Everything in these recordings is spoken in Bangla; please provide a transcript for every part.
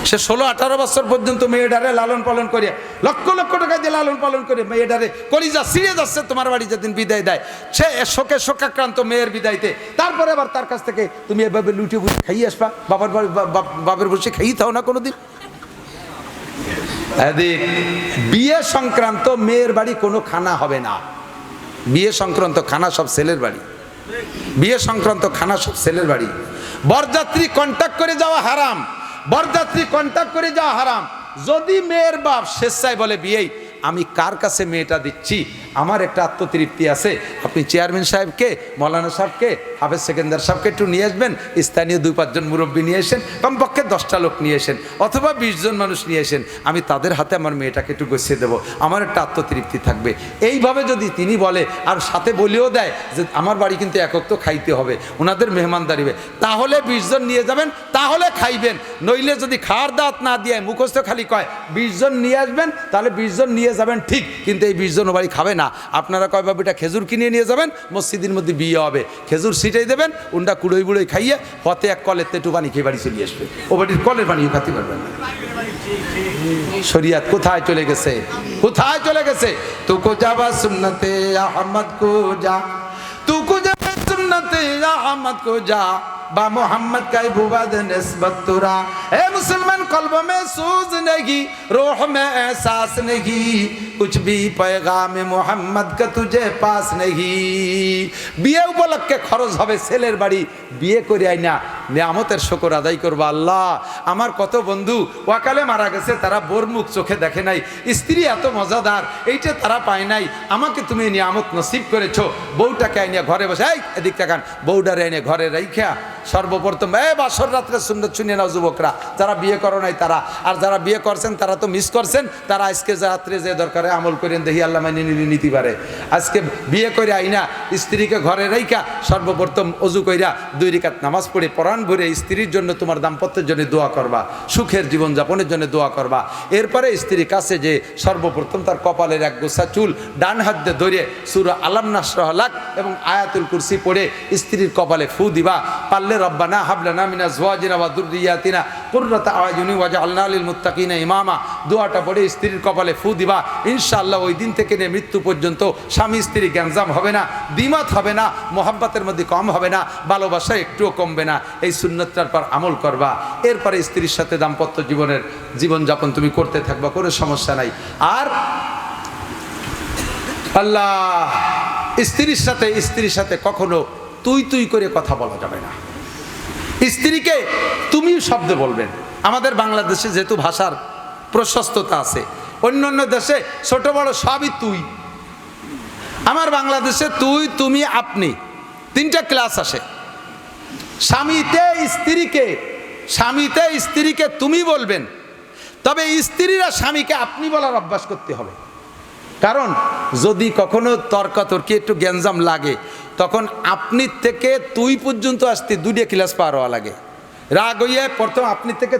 সে 16-18 বছর পর্যন্ত মেয়েটারে লালন পালন করে, লক্ষ লক্ষ টাকা দিয়ে লালন পালন করে মেয়েটারে কলিজা ছিঁড়ে যাচ্ছে তোমার বাড়ি যেদিন বিদায় দেয়, সে শোকাক্রান্ত মেয়ের বিদায়তে, তারপরে আবার তার কাছ থেকে তুমি এভাবে লুটে বুঝে খাইয়ে আসবা, বাবার বসে খাইয়ে থাও না কোনোদিন। বিয়ে সংক্রান্ত মেয়ের বাড়ি কোনো খানা হবে না, বিয়ে সংক্রান্ত খানা সব ছেলের বাড়ি, বিয়ে সংক্রান্ত খানা সব ছেলের বাড়ি। বরযাত্রী কন্ট্যাক্ট করে যাওয়া হারাম, বরযাত্রী কন্ট্যাক্ট করে যাওয়া হারাম। যদি মেয়ের বাপ স্বেচ্ছায় বলে বিয়েই আমি কার কাছে মেয়েটা দিচ্ছি, আমার একটা আত্মতৃপ্তি আছে, আপনি চেয়ারম্যান সাহেবকে, মৌলানা সাহেবকে, হাফেজ সেকেন্দার সাহেবকে একটু নিয়ে আসবেন, স্থানীয় 2-5 জন মুরব্বী নিয়ে এসেন, কমপক্ষে 10টা লোক নিয়ে এসেন, অথবা 20 জন মানুষ নিয়ে এসেন, আমি তাদের হাতে আমার মেয়েটাকে একটু গুছিয়ে দেবো, আমার একটা আত্মতৃপ্তি থাকবে। এইভাবে যদি তিনি বলে আর সাথে বলেও দেয় যে আমার বাড়ি কিন্তু একক তো খাইতে হবে, ওনাদের মেহমানদারিবে, তাহলে 20 জন নিয়ে যাবেন, তাহলে খাইবেন। নইলে যদি খাওয়ার দাওয়াত না দিয়ে মুখস্থ খালি কয় 20 জন নিয়ে আসবেন, তাহলে 20 জন নিয়ে যাবেন ঠিক, কিন্তু এই 20 জন বাড়ি খাবে না। আপনারা কয় বাবু এটা খেজুর কিনে নিয়ে যাবেন, মসজিদের মধ্যে বিয়ে হবে, খেজুর ছিটাই দেবেন, উন্ডা কুড়োই বুড়োই খাইয়ে পথে এক কলের তেটু পানি খেয়ে বাড়ি চলে আসবে, ও বাড়ির কলের পানিও খাতে পারবেন না। শরিয়াত কোথায় চলে গেছে, কোথায় চলে গেছে? তুকো যাবা সুন্নতে আহমদ কো যা, তুকো যাবা সুন্নতে আহমদ কো যা, बा मोहम्मद का बुवाद निस्बत तुरा। ए मुसलमान कल्ब में सूज नहीं, रूह में एहसास नहीं, कुछ भी पैगाम मोहम्मद का तुझे पास नहीं। বিয়ে উপলক্ষে খরচ হবে ছেলের বাড়ি, বিয়ে করে আই না নিয়ামতের শুকর আদায় করবা। আল্লাহ, আমার কত বন্ধু ওয়াকালে মারা গেছে, তারা বোর মুখ চোখে দেখে নাই, স্ত্রী এত মজাদার এইটা তারা পায় নাই, আমাকে তুমি নিয়ামত নসিব করেছো, বউটাকে আইনে ঘরে বসে, এই এদিক তাকান, বউটারে আইনে ঘরে রাইখা সর্বপ্রথম বাসর রাত্রে সুন্নত শুনিয়ে নাও যুবকরা, যারা বিয়ে করো নাই তারা, আর যারা বিয়ে করছেন তারা তো মিস করছেন, তারা আজকে রাত্রে যে দরকারে আমল করেন দেখি আল্লাহ মাইনে নিতে পারে। আজকে বিয়ে করে আইনা স্ত্রীকে ঘরে রাইখা সর্বপ্রথম অজু কইরা 2 রাকাত নামাজ পড়ে পরাণ ভরে স্ত্রীর জন্য তোমার দাম্পত্যের জন্য দোয়া করবা, সুখের জীবনযাপনের জন্য দোয়া করবা। এরপরে স্ত্রীর কাছে যে সর্বপ্রথম তার কপালের এক গোছা চুল ডান হাত দিয়ে ধরে সূরা আলাম নাশরাহ লাক এবং আয়াতুল কুরসি পড়ে স্ত্রীর কপালে ফু দিবা। পারলে রব্বানা হাব লানা মিন আজওয়াজিনা ওয়া যুররিয়াতিনা কুররাতা আয়ুনি ওয়াজআলনা লিল মুত্তাকিনা ইমামা, দোয়াটা পড়ে স্ত্রীর কপালে ফু দিবা। ইনশাআল্লাহ ওই দিন থেকে নিয়ে মৃত্যু পর্যন্ত স্বামী স্ত্রী গ্যাঞ্জাম হবে না, দ্বিমত হবে না, মোহাব্বতের মধ্যে কম হবে না, ভালোবাসা একটুও কমবে না। এই সুন্নতটার পর আমল করবা, এরপরে স্ত্রীর সাথে দাম্পত্য জীবনযাপন তুমি করতে থাকবা, কোনো সমস্যা নাই। আর আল্লাহ, স্ত্রীর সাথে কখনো তুই করে কথা বলা যাবে না। স্ত্রীকে তুমি শব্দ বলবেন। আমাদের বাংলাদেশে যেহেতু ভাষার প্রশস্ততা আছে, অন্য দেশে ছোট বড় সবই তুই। আমার বাংলাদেশে তুই, তুমি, আপনি 3টা ক্লাস আসে। স্বামীতে স্ত্রীকে তুমি বলবেন, তবে স্ত্রীরা স্বামীকে আপনি বলার অভ্যাস করতে হবে। কারণ যদি কখনো তর্কাতর্কি একটু গ্যাঞ্জাম লাগে, তখন আপনি থেকে তুই পর্যন্ত আসতে 2টা ক্লাস পার হওয়া লাগে। রাগ হইয়ে প্রথম আপনি থেকে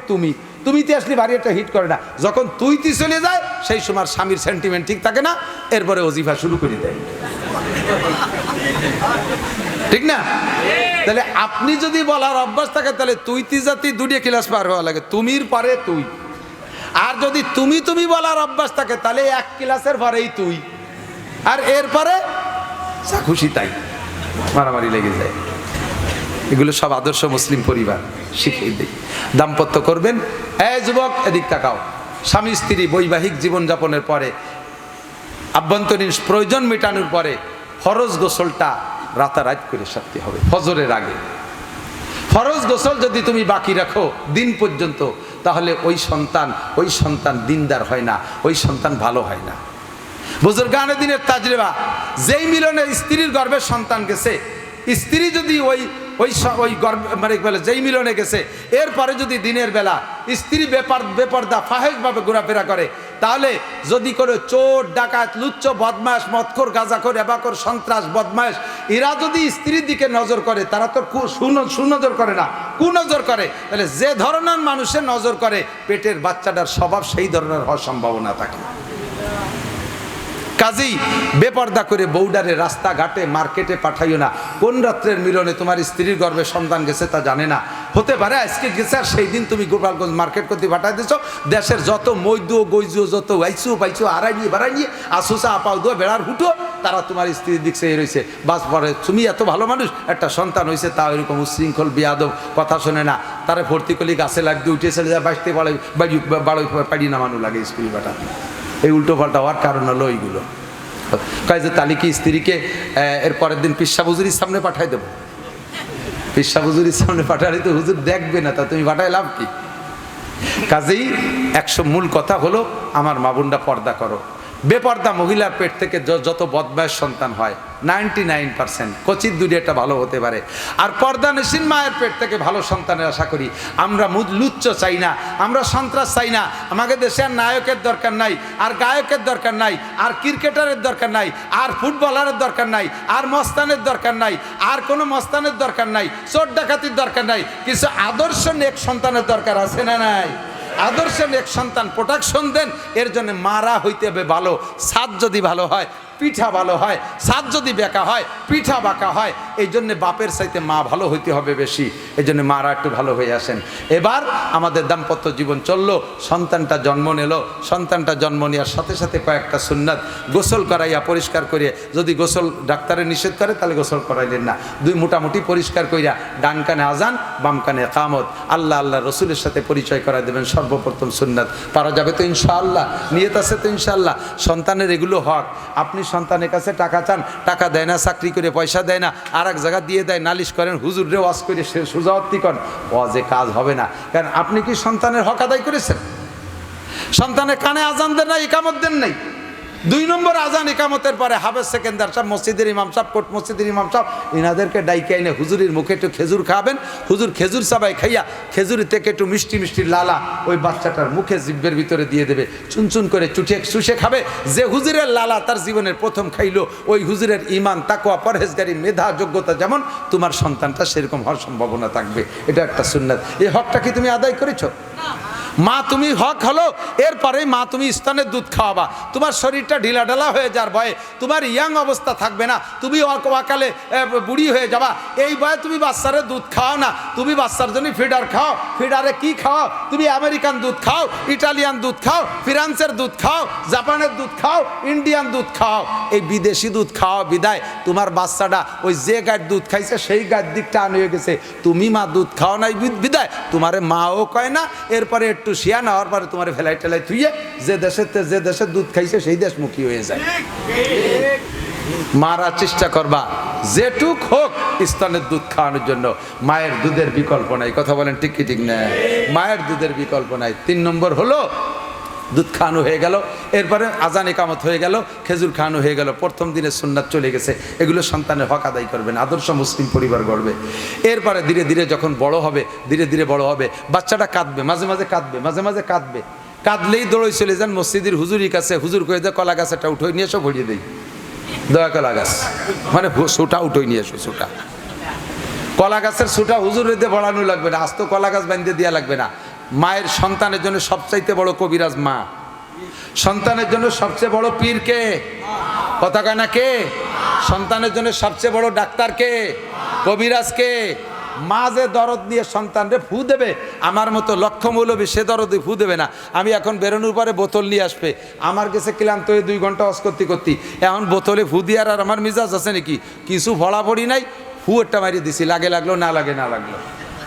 তুমিতে আসলে বাড়ি একটা হিট করে না, যখন তুইতে চলে যায় সেই সময় স্বামীর সেন্টিমেন্ট ঠিক থাকে না, এরপরে ওজিফা শুরু করে দেয়, ঠিক না? তাহলে আপনি যদি বলার অভ্যাস থাকে, তাহলে তুইতে জাতি 2টা ক্লাস পার হওয়া লাগে, তুমির পরে তুই। আর যদি তুমি বলার অভ্যাস থাকে, তাহলে 1 ক্লাসের পরেই তুই, আর এরপরে যা খুশি তাই মারামারি লেগে যায়। এগুলো সব আদর্শ মুসলিম পরিবার শিখিয়ে দেয়। দাম্পত্য করবেন। যুবক এদিক তাকাও, স্বামী স্ত্রী বৈবাহিক জীবনযাপনের পরে, আভ্যন্তরীণ প্রয়োজন মেটানোর পরে ফরজ গোসলটা রাতারাত করে সারতে হবে ফজরের আগে। ফরজ গোসল যদি তুমি বাকি রাখো দিন পর্যন্ত, তাহলে ওই সন্তান দিনদার হয় না, ওই সন্তান ভালো হয় না। বুজুর্গানে দিনের তাজরিবা, যেই মিলনে স্ত্রীর গর্ভে সন্তান গেছে, স্ত্রী যদি ওই মানে বলে যেই মিলনে গেছে, এরপরে যদি দিনের বেলা স্ত্রী বেপর্দা ফাহেশভাবে ঘোরাফেরা করে, তাহলে যদি করে চোর ডাকাত লুচ্চ বদমাশ মদখোর গাঁজাখোর এবাকর সন্ত্রাস বদমাশ, এরা যদি স্ত্রীর দিকে নজর করে, তারা তো সুনজর করে না, কুনজর করে, তাহলে যে ধরনের মানুষের নজর করে পেটের বাচ্চাটার স্বভাব সেই ধরনের হওয়ার সম্ভাবনা থাকে। কাজেই বেপর্দা করে বউডারে রাস্তাঘাটে মার্কেটে পাঠাইও না। কোন রাত্রের মিলনে তোমার স্ত্রীর গর্ভে সন্তান গেছে তা জানে না, হতে পারে আজকে গেছে আর সেই দিন তুমি গোপালগঞ্জ মার্কেট করতে পাঠাই দিছো। দেশের যত মৈদু গৈজু যত আইসু পাইছো আড়াই নিয়ে বাড়াই নিয়ে আসুসা আপাও দো বেড়ার হুটো, তারা তোমার স্ত্রীর দিক সে রয়েছে। বাস পরে তুমি এত ভালো মানুষ, একটা সন্তান হয়েছে তা ওইরকম উশৃঙ্খল বিয়াদব, কথা শোনে না, তারা ভর্তি করলে গাছে লাগতে উঠে চলে যায়, বাঁচতে বাড়ি পাড়ি নামানো লাগে স্কুল বাটা। এই উল্টো পাল্টা হওয়ার কারণ হলো এইগুলো। কয় যে তালি কি স্ত্রীকে এর পরের দিন পিসা হুজুরির সামনে পাঠাই দেবো? পিসা হুজুরির সামনে পাঠালে তো হুজুর দেখবে না, তা তুমি পাঠাই লাভ কি? কাজেই 100 মূল কথা হলো আমার মা বোনরা পর্দা করো। বেপর্দা মহিলার পেট থেকে যত বদমাশ সন্তান হয় 99% কচিত দুনিয়াটা ভালো হতে পারে। আর পর্দানসীন মায়ের পেট থেকে ভালো সন্তানের আশা করি আমরা। লুচ্চ চাই না, আমরা সন্ত্রাস চাই না। আমাদের দেশে আর নায়কের দরকার নাই, আর গায়কের দরকার নাই, আর ক্রিকেটারের দরকার নাই, আর ফুটবলারের দরকার নাই, আর মস্তানের দরকার নাই, আর কোনো মস্তানের দরকার নাই, চোর ডাকাতির দরকার নাই। কিছু আদর্শ নেক সন্তানের দরকার আছে না নাই? আদর্শ এক সন্তান প্রোটেকশন দেন। এর জন্য মারা হইতে হবে ভালো, সাদ যদি ভালো হয় পিঠা ভালো হয়, সাদ যদি বেঁকা হয় পিঠা বাঁকা হয়। এই জন্য বাপের চাইতে মা ভালো হইতে হবে বেশি, এই জন্য মারা একটু ভালো হয়ে আসেন। এবার আমাদের দাম্পত্য জীবন চললো, সন্তানটা জন্ম নিল, সন্তানটা জন্ম নেওয়ার সাথে সাথে কয়েকটা সুন্নাত গোসল করাইয়া পরিষ্কার করিয়া, যদি গোসল ডাক্তারে নিষেধ করে তাহলে গোসল করাইলেন না, দুই মোটামুটি পরিষ্কার করিয়া ডান কানে আজান বাম কানে কামত, আল্লাহ আল্লাহ রসুলের সাথে পরিচয় করাই দেবেন সর্বপ্রথম সুন্নাত। পারা যাবে তো ইনশাআল্লাহ? নিয়ত আছে তো ইনশাআল্লাহ? সন্তানের এগুলো হক। আপনি সন্তানের কাছে টাকা চান, টাকা দেয় না, চাকরি করে পয়সা দেয় না, আর এক জায়গা দিয়ে দেয়, নালিশ করেন, হুজুরে ওয়াজ করে সে সুজাওয়াতি করেন, ওয়াজে কাজ হবে না। কারণ আপনি কি সন্তানের হক আদায় করেছেন? সন্তানের কানে আজান দেন না, ইকামত দেন নাই। 2 নম্বর আজান ইকামতের পরে হাফেজ সেকেন্দার সাহেব, মসজিদের ইমাম সাহেব, কোট মসজিদের ইমাম সাহেব, ইনাদেরকে ডাইকে এনে হুজুরির মুখে একটু খেজুর খাবেন। হুজুর খেজুর চাবাই খাইয়া খেজুরি থেকে একটু মিষ্টি মিষ্টি লালা ওই বাচ্চাটার মুখে জিভের ভিতরে দিয়ে দেবে, চুনচুন করে চুষে খাবে। যে হুজুরের লালা তার জীবনের প্রথম খাইলো, ওই হুজুরের ইমান তাকওয়া পরহেজগারি মেধা যোগ্যতা যেমন, তোমার সন্তানটা সেরকম হওয়ার সম্ভাবনা থাকবে। এটা একটা সুন্নাত। এই হকটা কি তুমি আদায় করেছো? মা তুমি হক হলো, এরপরে মা তুমি স্তনের দুধ খাওয়াবা। তোমার শরীরটা ঢিলাঢালা হয়ে যাওয়ার ভয়ে তোমার ইয়াং অবস্থা থাকবে না, তুমি অকালে বুড়ি হয়ে যাবা। এই ভয়ে তুমি বাচ্চারে দুধ খাও না, তুমি বাচ্চার জন্য ফিডার খাও। ফিডারে কি খাও? তুমি আমেরিকান দুধ খাও, ইটালিয়ান দুধ খাও, ফ্রান্সের দুধ খাও, জাপানের দুধ খাও, ইন্ডিয়ান দুধ খাও। এই বিদেশি দুধ খাওয়া বিদায় তোমার বাচ্চাটা ওই যে গায়ের দুধ খাইছে সেই গায়ের দিকটা আন হয়ে গেছে। তুমি মা দুধ খাও নাই বিদায় তোমারে মাও কয় না। এরপরে একটু শিয়া নেওয়ার পরে তোমার ফেলাই টেলাই থুইয়ে যে দেশের দুধ খাইছে সেই দেশমুখী হয়ে যায়। মারা চেষ্টা করবা যেটুক হোক স্তনের দুধ খাওয়ানোর জন্য। মায়ের দুধের বিকল্প নাই, কথা বলেন ঠিক কি ঠিক না? মায়ের দুধের বিকল্প নাই। 3 নম্বর হলো দুধ খাওয়ানো হয়ে গেল, এরপরে আজান ইকামত হয়ে গেল, খেজুর খাওয়ানো হয়ে গেল, প্রথম দিনের সুন্নাত চলে গেছে। এগুলো সন্তানের হক আদায় করবেন, আদর্শ মুসলিম পরিবার গড়বে। এরপরে ধীরে ধীরে যখন বড় হবে, ধীরে ধীরে বড় হবে, বাচ্চাটা কাঁদবে, মাঝে মাঝে কাঁদবে, মাঝে মাঝে কাঁদবে। কাঁদলেই দৌড়ে চলে যান মসজিদের হুজুরির কাছে, হুজুর করে দেয় কলা গাছটা উঠোই নিয়ে এসো, ভরিয়ে দেই দয়া কলা গাছ, মানে সুটা উঠোই নিয়ে এসো। সুটা কলা গাছের সুটা হুজুরের দিয়ে বড়ানো লাগবে না, আস্ত কলা গাছ বাঁধতে দেওয়া লাগবে না। মায়ের সন্তানের জন্য সবচাইতে বড় কবিরাজ মা। সন্তানের জন্য সবচেয়ে বড় পীর কে? কথা কয় না কে? সন্তানের জন্য সবচেয়ে বড় ডাক্তার কে? কবিরাজ কে? মা যে দরদ নিয়ে সন্তানরে ফু দেবে, আমার মতো লক্ষ মৌলবী সে দরদে ফু দেবে না। আমি এখন বেরোনোর পরে বোতল নিয়ে আসবে, আমার কাছে ক্লান্ত হয়ে 2 ঘন্টা অস করতে এখন বোতলে ফু দিয়ে আর আমার মিজাজ আছে নাকি? কিছু ফড়াফড়ি নাই, ফু একটা মারিয়ে দিছি, লাগে লাগলো, না লাগে না লাগলো।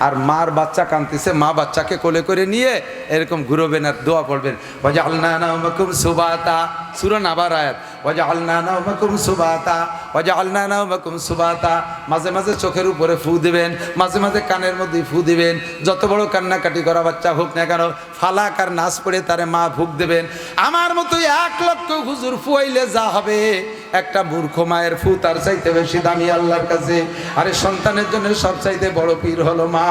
আর মার বাচ্চা কাঁদতেছে, মা বাচ্চাকে কোলে করে নিয়ে এরকম ঘুরবেন আর দোয়া পড়বেন, ওয়াজআলনা নাওমাকুম সুবাতা, সূরা নাবার আয়াত, ওয়াজআলনা নাওমাকুম সুবাতা, ওয়াজআলনা নাওমাকুম সুবাতা। মাঝে মাঝে চোখের উপরে ফু দিবেন, মাঝে মাঝে কানের মধ্যে ফু দিবেন। যত বড় কান্নাকাটি করা বাচ্চা হোক না কেন, ফালাক আর নাচ পড়ে তারে মা ফুক দেবেন। আমার মতো 1 লক্ষ হুজুর ফুয়াইলে যা হবে, একটা মূর্খ মায়ের ফু তার চাইতে বেশি দামি আল্লাহর কাছে। আরে সন্তানের জন্য সবচাইতে বড় পীর হলো মা।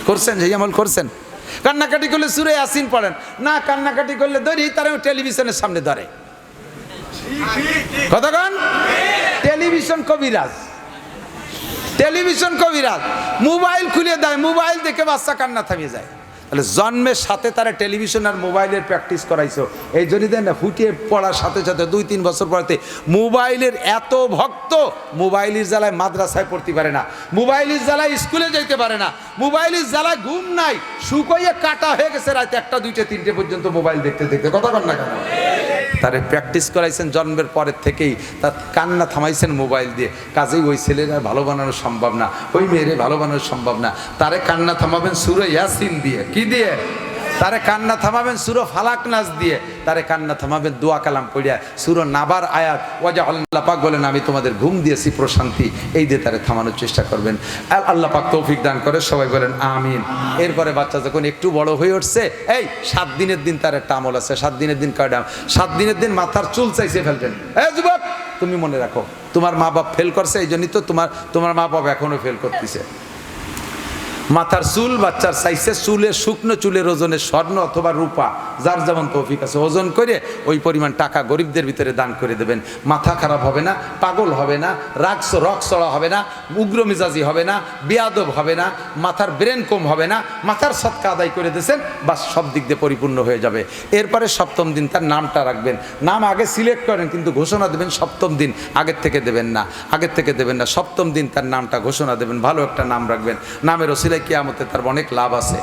করছেন যে আমল করছেন? কান্নাকাটি করলে সূরা ইয়াসিন পড়েন না, কান্নাকাটি করলে ধরি তারা টেলিভিশনের সামনে ধরে। কতক্ষণ? টেলিভিশন কবিরাজ, টেলিভিশন কবিরাজ। মোবাইল খুলে দেয়, মোবাইল দেখে বাচ্চা কান্না থামিয়ে যায়। তাহলে জন্মের সাথে তারা টেলিভিশন আর মোবাইলের প্র্যাকটিস করাইছো, এই জন্যই দেন না ফুটিয়ে পড়ার সাথে সাথে 2-3 বছর পড়াতে মোবাইলের এত ভক্ত, মোবাইলের জ্বালায় মাদ্রাসায় পড়তে পারে না, মোবাইলের জ্বালায় স্কুলে যেতে পারে না, মোবাইলের জ্বালায় ঘুম নাই, শুকোইয়ে কাটা হয়ে গেছে রাত 1টা 2টা 3টে পর্যন্ত মোবাইল দেখতে দেখতে। কথা বল না কেন? তারে প্র্যাকটিস করাইছেন জন্মের পরের থেকেই, তার কান্না থামাইছেন মোবাইল দিয়ে। কাজেই ওই ছেলেরা ভালো বানানো সম্ভব না, ওই মেয়েরে ভালো বানানো সম্ভব না। তারে কান্না থামাবেন সূরা ইয়াসিন দিয়ে। কি দিয়ে? তারে কান্না থামাবেন সূরা ফালাক নাস দিয়ে। তারে কান্না থামাবেন দোয়া কালাম পড়িয়া সূরা নাবার আয়াত ওয়াজা আল্লাহ পাক বলেন আমি তোমাদের ঘুম দিয়েছি প্রশান্তি, এই দিয়ে তারে থামানোর চেষ্টা করবেন। আল্লাহ পাক তৌফিক দান করে, সবাই বলেন আমিন। এরপরে বাচ্চা যখন একটু বড় হয়ে উঠছে, এই 7 দিনের দিন তার একটা আমল আছে। 7 দিনের দিন কয়টা? 7 দিনের দিন মাথার চুল চাইছে ফেলবেন। এই যুবক, তুমি মনে রাখো তোমার মা বাপ ফেল করছে, এই জন্যই তো তোমার মা বাপ এখনো ফেল করতেছে। মাথার চুল বাচ্চার চাইছে, চুলের শুকনো চুলের ওজনের স্বর্ণ অথবা রূপা, যার যেমন তৌফিক আছে ওজন করে ওই পরিমাণ টাকা গরিবদের ভিতরে দান করে দেবেন। মাথা খারাপ হবে না, পাগল হবে না, রক চড়া হবে না, উগ্র মেজাজি হবে না, বেয়াদব হবে না, মাথার ব্রেন কম হবে না, মাথার সৎকা আদায় করে দিয়েছেন, বাস সব দিক দিয়ে পরিপূর্ণ হয়ে যাবে। এরপরে 7ম দিন তার নামটা রাখবেন। নাম আগে সিলেক্ট করেন, কিন্তু ঘোষণা দেবেন 7ম দিন, আগের থেকে দেবেন না, আগের থেকে দেবেন না। 7ম দিন তার নামটা ঘোষণা দেবেন, ভালো একটা নাম রাখবেন। নামের ওসিলায় কিয়ামতে তার অনেক লাভ আছে।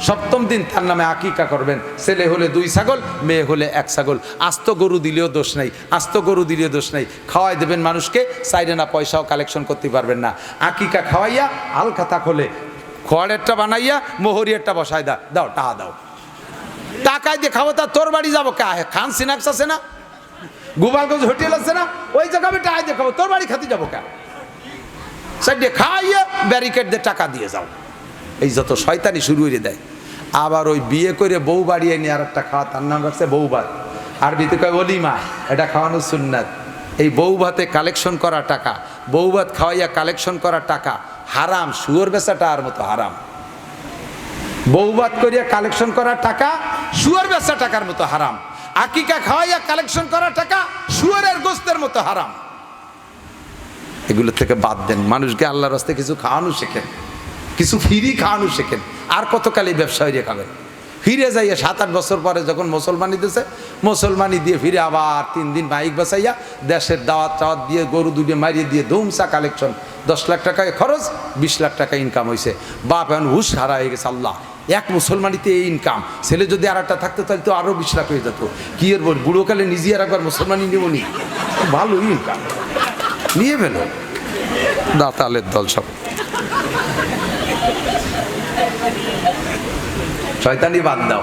7ম দিন তার নামে আকিকা করবেন। ছেলে হলে 2 ছাগল, মেয়ে হলে 1 ছাগল। আস্ত গরু দিলেও দোষ নাই, আস্ত গরু দিলেও দোষ নাই। খাওয়াই দেবেন মানুষকে, চাইলে না পয়সাও কালেকশন করতে পারবেন না। আকিকা খাওয়াইয়া আলখাতা খোলে খড়েরটা বানাইয়া মোহরিয়ারটা বসাই দাও, টাকা দাও। টাকায় দিয়ে খাবো, তা তোর বাড়ি যাবো কে? খান সিনাক্স আছে না, গোপালগঞ্জ হোটেল আছে না, ওই জায়গা আমি টাকা দিয়ে খাবো, তোর বাড়ি খাতে যাবো কে? সাইডে খাইয়া ব্যারিকেড দিয়ে টাকা দিয়ে যাও। এই যত শয়তানি শুরু হয়ে দেয়। আবার ওই বিয়ে করে বউ বাড়িয়ে নিয়ে আর একটা খাওয়া, তার নাম রাখছে বউ ভাত। আরবিতে কয় ওলিমা, এটা খাওয়ানো সুন্নাত। এই বউ ভাতে কালেকশন করা টাকা, বউ ভাত খাওয়াইয়া কালেকশন করা টাকা হারাম। শুয়োর বেচাটা আর মতো হারাম। বউ ভাত করিয়া কালেকশন করা টাকা শুয়োর বেচা টাকার মতো হারাম। আকিকা খাওয়াইয়া কালেকশন করা টাকা শুয়োরের গোস্তের মতো হারাম। এগুলো থেকে বাদ দেন। মানুষকে আল্লাহর রাস্তায় কিছু খাওয়ানো শেখেন, কিছু ফিরি খাওয়ানো শেখেন। আর কতকালই ব্যবসা হয়ে খাবেন? ফিরে যাইয়া 7-8 বছর পরে যখন মুসলমানি দিয়েছে, মুসলমানি দিয়ে ফিরে আবার 3 দিন বাইক বাঁচাইয়া দেশের দাওয়াত টাওয়াত দিয়ে গরু দুটো মারিয়ে দিয়ে ধুমসা কালেকশন। 10 লাখ টাকায় খরচ, 20 লাখ টাকা ইনকাম হয়েছে। বাপ এখন হুশ হারা হয়ে গেছে। আল্লাহ, এক মুসলমানিতে এই ইনকাম, ছেলে যদি আর একটা থাকতো তাহলে তো আরও 20 লাখ হয়ে যেত। কি এর বল, বুড়োকালে নিজে আর একবার মুসলমানি নেবনি, ভালো ইনকাম নিয়ে ফেলো। দাতালের দল সব শয়তানি বাদ দাও।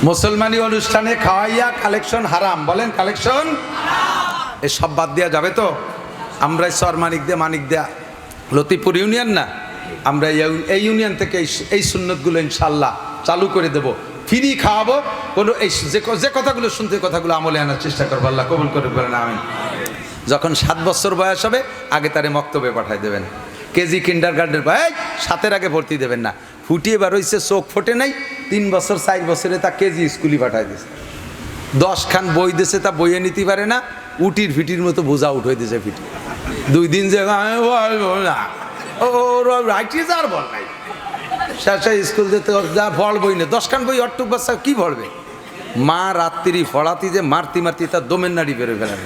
মুসলমানি অনুষ্ঠানে খাওয়াইয়া কালেকশন হারাম। বলেন কালেকশন এই সব বাদ দেওয়া যাবে তো? আমরা সর মানিক দেয়া লতিপুর ইউনিয়ন না, আমরা এই ইউনিয়ন থেকে এই সুন্নতগুলো ইনশাল্লাহ চালু করে দেব। ফ্রি খাওয়াবো। কোনো এই যে কথাগুলো শুনতে, কথাগুলো আমলে আনার চেষ্টা করবো। আল্লাহ কবুল করে বলেন আমিন। যখন 7 বছর বয়স হবে আগে তারে মক্তবে পাঠাই দেবেন। কেজি কিন্ডারগার্টেন 7-এর আগে ভর্তি দেবেন না। ফুটিয়ে বার হয়েছে, চোখ ফোটে নাই, 3 বছর 4 বছরে তা কেজি স্কুলে পাঠাই দিয়েছে। 10 খান বই দিয়েছে, তা বইয়ে নিতে পারে না, উটির ফিটির মতো বোঝা উঠে দিয়েছে ফিটি। 2 দিন যে রাইটিস আর বল নাই, শেষে স্কুল যেতে যা ফল বই না, 10 খান বই অট্টুক বাচ্চা কি পড়বে? মা রাত্রি ফড়াতি যে মারতি তার দমের নাড়ি বেরোয় ফেলেন।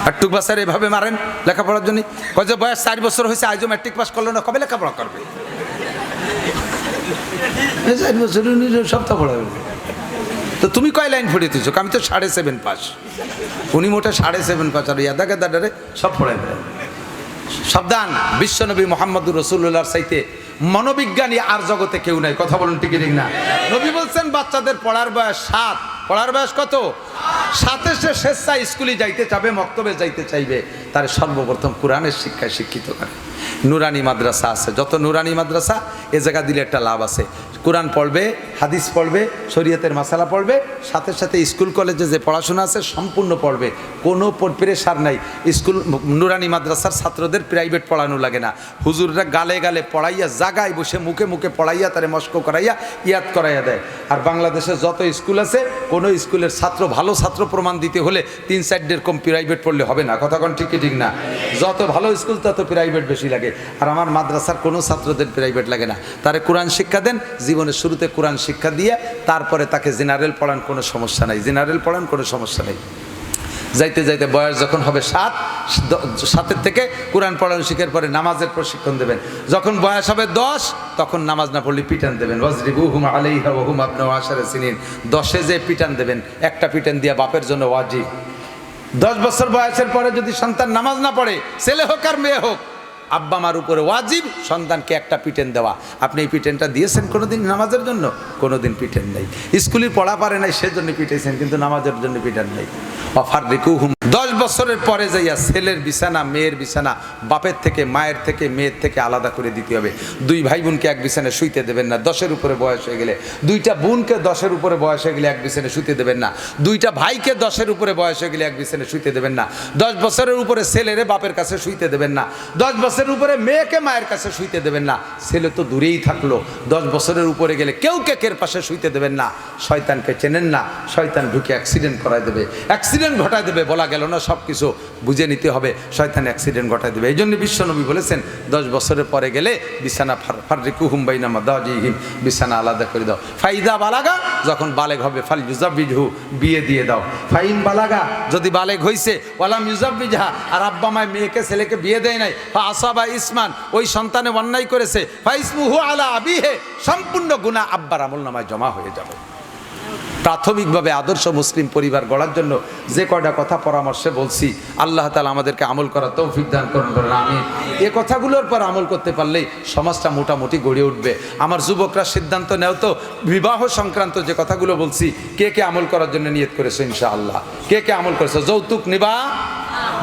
আটটুক বাচ্চার এভাবে মারেন লেখাপড়ার জন্য। কয়ে বয়স 4 বছর হয়েছে, আজও ম্যাট্রিক পাস করলো না, কবে লেখাপড়া করবে? 4 বছর সপ্তাহ পড়াবে। তো তুমি কয় লাইন পড়ে দিচ্ছ? আমি তো 7.5 পাস, উনি মোটে 7.5 পাস। আর ইয়াদাকে দাদারে সব পড়াই দেয়। সাবধান, বিশ্বনবী মোহাম্মদুর রাসূলুল্লাহর চাইতে মনোবিজ্ঞানী আর জগতে কেউ নাই। কথা বলুন ঠিক না? নবী বলছেন বাচ্চাদের পড়ার বয়স 7। পড়ার বয়স কত? 7-এ সে স্বেচ্ছায় স্কুলে যাইতে চাবে, মক্তবে যাইতে চাইবে, তার সর্বপ্রথম কোরআনের শিক্ষায় শিক্ষিত করে। নুরানি মাদ্রাসা আছে, যত নুরানি মাদ্রাসা এ জায়গা দিলে একটা লাভ আছে। কোরআন পড়বে, হাদিস পড়বে, শরীয়তের মাসালা পড়বে, সাথে সাথে স্কুল কলেজে যে পড়াশোনা আছে সম্পূর্ণ পড়বে। কোনো প্রেশার নাই। স্কুল নুরানি মাদ্রাসার ছাত্রদের প্রাইভেট পড়ানো লাগে না। হুজুররা গালে গালে পড়াইয়া, জাগায় বসে মুখে মুখে পড়াইয়া, তারে মস্ক করাইয়া ইয়াদ করাইয়া দেয়। আর বাংলাদেশে যত স্কুল আছে, কোনো স্কুলের ছাত্র ভালো ছাত্র প্রমাণ দিতে হলে 3-4 কম প্রাইভেট পড়লে হবে না। কথা কোন ঠিক ঠিক না? যত ভালো স্কুল তত প্রাইভেট বেশি লাগে। আর আমার মাদ্রাসার কোনো ছাত্রদের প্রাইভেট লাগে না। তারে কোরআন শিক্ষা দেন, জীবনের শুরুতে কোরআন শিক্ষা দিয়ে তারপরে তাকে জেনারেল পড়ান, কোনো সমস্যা নাই, জেনারেল পড়ান, কোনো সমস্যা নেই। যাইতে যাইতে বয়স যখন হবে 7 থেকে কোরআন পড়ানো শিখার পরে নামাজের প্রশিক্ষণ দেবেন। যখন বয়স হবে 10 তখন নামাজ না পড়লে পিটান দেবেন। ওয়াজরিবুহুম আলাইহা ওয়া হুম আবনাউ আশারা সিনিন। 10-এ যে পিটান দেবেন, একটা পিটান দিয়া বাপের জন্য ওয়াজিব। 10 বছর বয়সের পরে যদি সন্তান নামাজ না পড়ে, ছেলে হোক আর মেয়ে হোক, আব্বা মার উপরে ওয়াজিব সন্তানকে একটা পিটেন দেওয়া। আপনি এই পিটেনটা দিয়েছেন কোনোদিন নামাজের জন্য? কোনোদিন পিটেন নেই। স্কুলের পড়া পারে নাই সেজন্য পিটেছেন, কিন্তু নামাজের জন্য পিটেন নেই। ওয়াফাররিকুহুম 10 বছরের পরে যাইয়া ছেলের বিছানা মেয়ের বিছানা বাপের থেকে মায়ের থেকে মেয়ের থেকে আলাদা করে দিতে হবে। 2 ভাই বোনকে এক বিছানায় শুইতে দেবেন না 10-এর উপরে বয়স হয়ে গেলে। 2টা বোনকে 10-এর উপরে বয়স হয়ে গেলে এক বিছানায় শুইতে দেবেন না। 2টা ভাইকে 10-এর উপরে বয়স হয়ে গেলে এক বিছানায় শুইতে দেবেন না। 10 বছরের উপরে ছেলেরে বাপের কাছে শুইতে দেবেন না। 10 বছরের উপরে মেয়েকে মায়ের কাছে শুইতে দেবেন না। ছেলে তো দূরেই থাকলো, 10 বছরের উপরে গেলে কেউ কেকের পাশে শুইতে দেবেন না। শয়তানকে চেনেন না, শয়তান ঢুকে অ্যাক্সিডেন্ট করায় দেবে, অ্যাক্সিডেন্ট ঘটায় দেবে। বলা গেল না সব কিছু বুঝে নিতে হবে, শয়তান অ্যাক্সিডেন্ট ঘটায় দেবে। এই জন্য বিশ্বনবী বলেছেন 10 বছরের পরে গেলে বিছানা ফাররিকুহুম বাইনা মাদাজিহিম, বিছানা আলাদা করে দাও। ফাইদা বালাগা, যখন বালেগ হবে ফাল ইউজাবিজহু, বিয়ে দিয়ে দাও। ফাইন বালাগা, যদি বালেগ হইছে ওয়ালাম ইউজাবিজহা, আর আব্বা মা মেয়েকে ছেলেকে বিয়ে দেয় নাই, ফা আসাবা ইসমান, ওই সন্তানে অন্যায় করেছে, ফা ইসমুহু আলা আবিহে, সম্পূর্ণ গুনাহ আব্বার আমলনামায় জমা হয়ে যাবে। প্রাথমিকভাবে আদর্শ মুসলিম পরিবার গড়ার জন্য যে কয়টা কথা পরামর্শে বলছি, আল্লাহ তাআলা আমাদেরকে আমল করার তৌফিক দান করুন, আমিন। এই কথাগুলোর পর আমল করতে পারলেই সমাজটা মোটামুটি গড়ে উঠবে। আমার যুবকরা সিদ্ধান্ত নেও তো, বিবাহ সংক্রান্ত যে কথাগুলো বলছি, কে কে আমল করার জন্য নিয়ত করেছো ইনশাআল্লাহ? কে কে আমল করেছো? যৌতুক নিবা?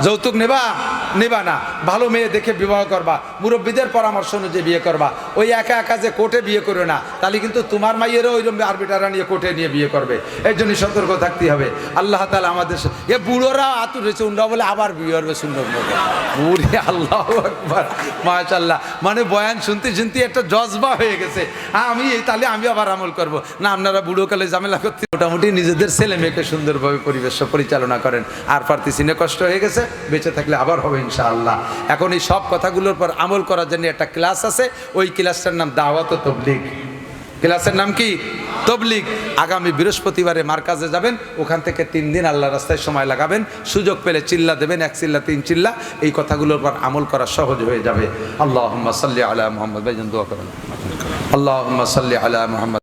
যৌতুক নেবা? নেবা না। ভালো মেয়ে দেখে বিবাহ করবা, মুরব্বীদের পরামর্শ অনুযায়ী বিয়ে করবা। ওই একা একা যে কোর্টে বিয়ে করো না, তাহলে কিন্তু তোমার মাইয়েরও ওইরকম আরবিটারা নিয়ে কোর্টে নিয়ে বিয়ে করবে। এই জন্য সতর্ক থাকতে হবে। আল্লাহ তাআলা আমাদের এ বুড়োরা আতুর হয়েছে উন্ডা বলে আবার বিয়ে করবে সুন্দর মতো। বুড়ি আল্লাহু আকবার, মাশাআল্লাহ। মানে বয়ান শুনতে শুনতে একটা জজবা হয়ে গেছে, আমি তাহলে আমি আবার আমল করব না। আপনারা বুড়োকালে ঝামেলা করতে মোটামুটি নিজেদের ছেলে মেয়েকে সুন্দরভাবে পরিবেশ পরিচালনা করেন। আর পারতেছি না, কষ্ট হয়ে গেছে, বেঁচে থাকলে আবার হবে ইনশাআল্লাহ। এখন এই সব কথাগুলোর পর আমল করার জন্য একটা ক্লাস আছে, ওই ক্লাসটার নাম দাওয়াত ও তাবলীগ। ক্লাসের নাম কি? তাবলীগ। আগামী বৃহস্পতিবারে মার্কাজে যাবেন, ওখান থেকে 3 দিন আল্লাহর রাস্তায় সময় লাগাবেন। সুযোগ পেলে চিল্লা দেবেন, 1 চিল্লা 3 চিল্লা। এই কথাগুলোর পর আমল করা সহজ হয়ে যাবে। আল্লাহুম্মা সাল্লি আলা মুহাম্মদ। ভাইজান দোয়া করেন। আল্লাহুম্মা সাল্লি আলা মুহাম্মদ।